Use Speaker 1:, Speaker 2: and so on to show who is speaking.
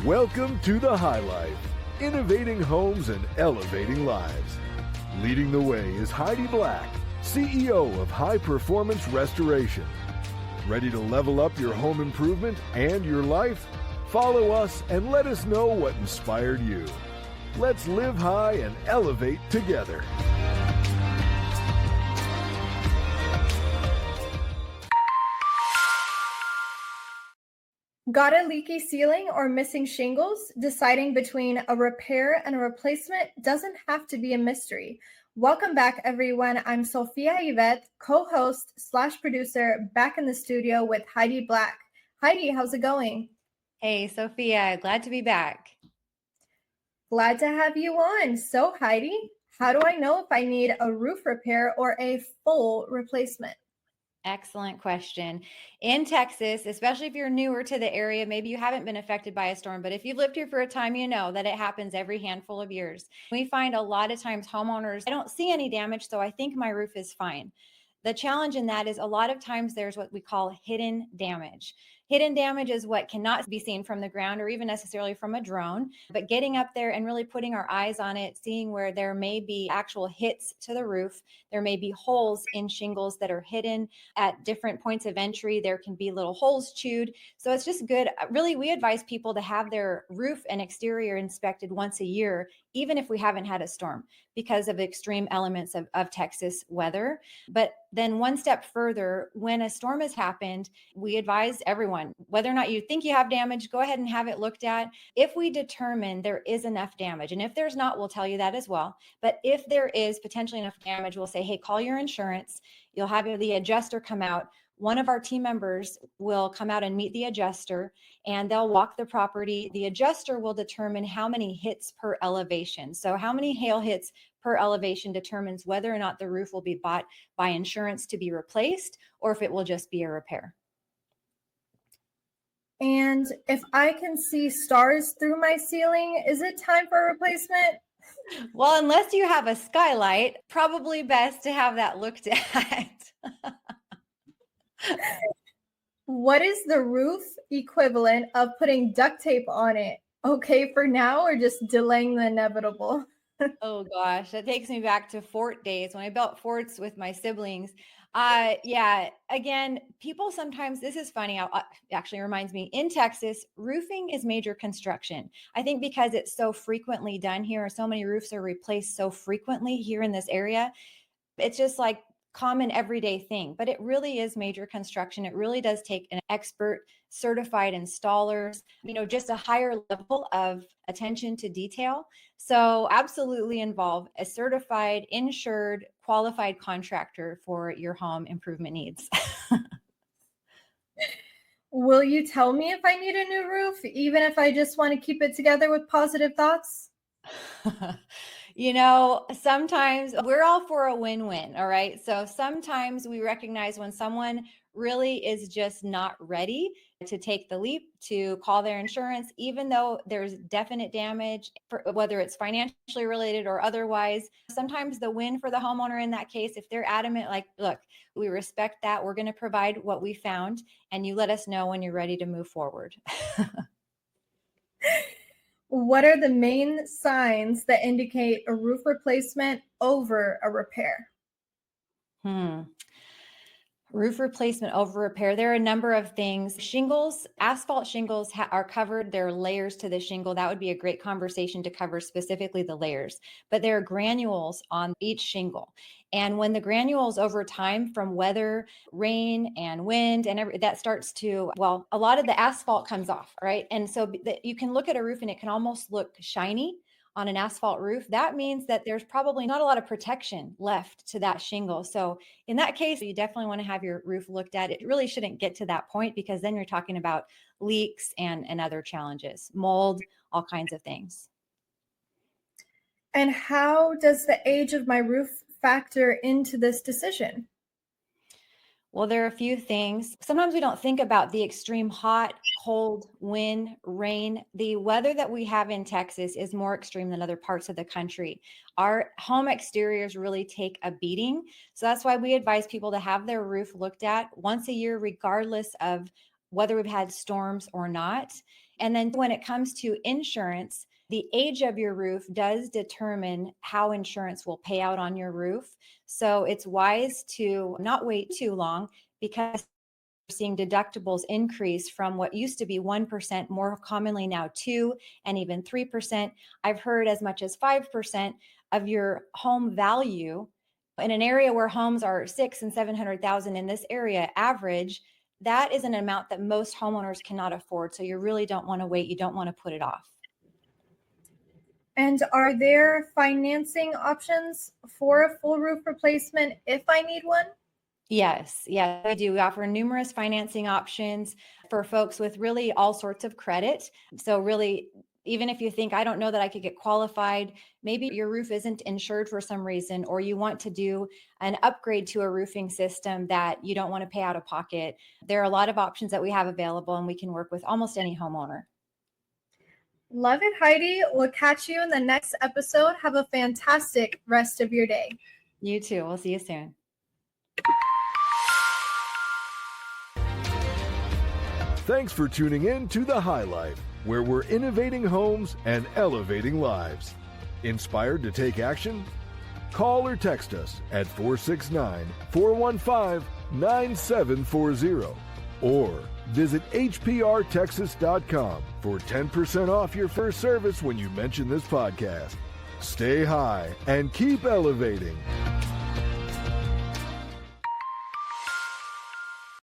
Speaker 1: Welcome to the High Life, innovating homes and elevating lives. Leading the way is Heidi Black, CEO of High Performance Restoration. Ready to level up your home improvement and your life? Follow us and let us know what inspired you. Let's live high and elevate together.
Speaker 2: Got a leaky ceiling or missing shingles? Deciding between a repair and a replacement doesn't have to be a mystery. Welcome back, everyone. I'm Sophia Yvette, co-host / producer, back in the studio with Heidi Black. Heidi, how's it going?
Speaker 3: Hey, Sophia, glad to be back.
Speaker 2: Glad to have you on. So, Heidi, how do I know if I need a roof repair or a full replacement?
Speaker 3: Excellent question. In Texas, especially if you're newer to the area, maybe you haven't been affected by a storm, but if you've lived here for a time, you know that it happens every handful of years. We find a lot of times homeowners, I don't see any damage, so I think my roof is fine. The challenge in that is a lot of times there's what we call hidden damage. Hidden damage is what cannot be seen from the ground or even necessarily from a drone, but getting up there and really putting our eyes on it, seeing where there may be actual hits to the roof. There may be holes in shingles that are hidden at different points of entry. There can be little holes chewed. So it's just good. Really, we advise people to have their roof and exterior inspected once a year, even if we haven't had a storm, because of extreme elements of Texas weather. But then one step further, when a storm has happened, we advise everyone, whether or not you think you have damage, go ahead and have it looked at. If we determine there is enough damage, and if there's not, we'll tell you that as well. But if there is potentially enough damage, we'll say, hey, call your insurance. You'll have the adjuster come out. One of our team members will come out and meet the adjuster, and they'll walk the property. The adjuster will determine how many hits per elevation. So how many hail hits per elevation determines whether or not the roof will be bought by insurance to be replaced or if it will just be a repair.
Speaker 2: And if I can see stars through my ceiling, is it time for a replacement?
Speaker 3: Well, unless you have a skylight, probably best to have that looked at.
Speaker 2: What is the roof equivalent of putting duct tape on it? Okay for now, or just delaying the inevitable?
Speaker 3: Oh gosh, that takes me back to fort days when I built forts with my siblings. Yeah, again, people sometimes, this is funny, actually reminds me, in Texas, roofing is major construction. I think because it's so frequently done here, or so many roofs are replaced so frequently here in this area, it's just like common everyday thing, but it really is major construction. It really does take an expert, certified installers, just a higher level of attention to detail. So absolutely involve a certified, insured, qualified contractor for your home improvement needs.
Speaker 2: Will you tell me if I need a new roof, even if I just want to keep it together with positive thoughts?
Speaker 3: Sometimes we're all for a win-win. All right. So sometimes we recognize when someone really is just not ready to take the leap to call their insurance, even though there's definite damage, whether it's financially related or otherwise. Sometimes the win for the homeowner in that case, if they're adamant, like, look, we respect that, we're going to provide what we found, and you let us know when you're ready to move forward.
Speaker 2: What are the main signs that indicate a roof replacement over a repair?
Speaker 3: Roof replacement over repair. There are a number of things. Shingles, asphalt shingles are covered. There are layers to the shingle. That would be a great conversation to cover specifically the layers. But there are granules on each shingle. And when the granules over time from weather, rain and wind, and that starts to, a lot of the asphalt comes off, right? And so you can look at a roof and it can almost look shiny on an asphalt roof. That means that there's probably not a lot of protection left to that shingle. So in that case, you definitely want to have your roof looked at. It really shouldn't get to that point because then you're talking about leaks and other challenges, mold, all kinds of things.
Speaker 2: And how does the age of my roof factor into this decision?
Speaker 3: Well, there are a few things. Sometimes we don't think about the extreme hot, cold, wind, rain. The weather that we have in Texas is more extreme than other parts of the country. Our home exteriors really take a beating. So that's why we advise people to have their roof looked at once a year, regardless of whether we've had storms or not. And then when it comes to insurance, the age of your roof does determine how insurance will pay out on your roof. So it's wise to not wait too long, because we're seeing deductibles increase from what used to be 1%, more commonly now 2 and even 3%. I've heard as much as 5% of your home value in an area where homes are 600,000 and 700,000 in this area average. That is an amount that most homeowners cannot afford. So you really don't want to wait. You don't want to put it off.
Speaker 2: And are there financing options for a full roof replacement if I need one?
Speaker 3: Yes, we do. We offer numerous financing options for folks with really all sorts of credit. So really, even if you think, I don't know that I could get qualified, maybe your roof isn't insured for some reason, or you want to do an upgrade to a roofing system that you don't want to pay out of pocket. There are a lot of options that we have available, and we can work with almost any homeowner.
Speaker 2: Love it, Heidi. We'll catch you in the next episode. Have a fantastic rest of your day.
Speaker 3: You too. We'll see you soon.
Speaker 1: Thanks for tuning in to The High Life, where we're innovating homes and elevating lives. Inspired to take action? Call or text us at 469-415-9740 or visit hprtexas.com for 10% off your first service when you mention this podcast. Stay high and keep elevating.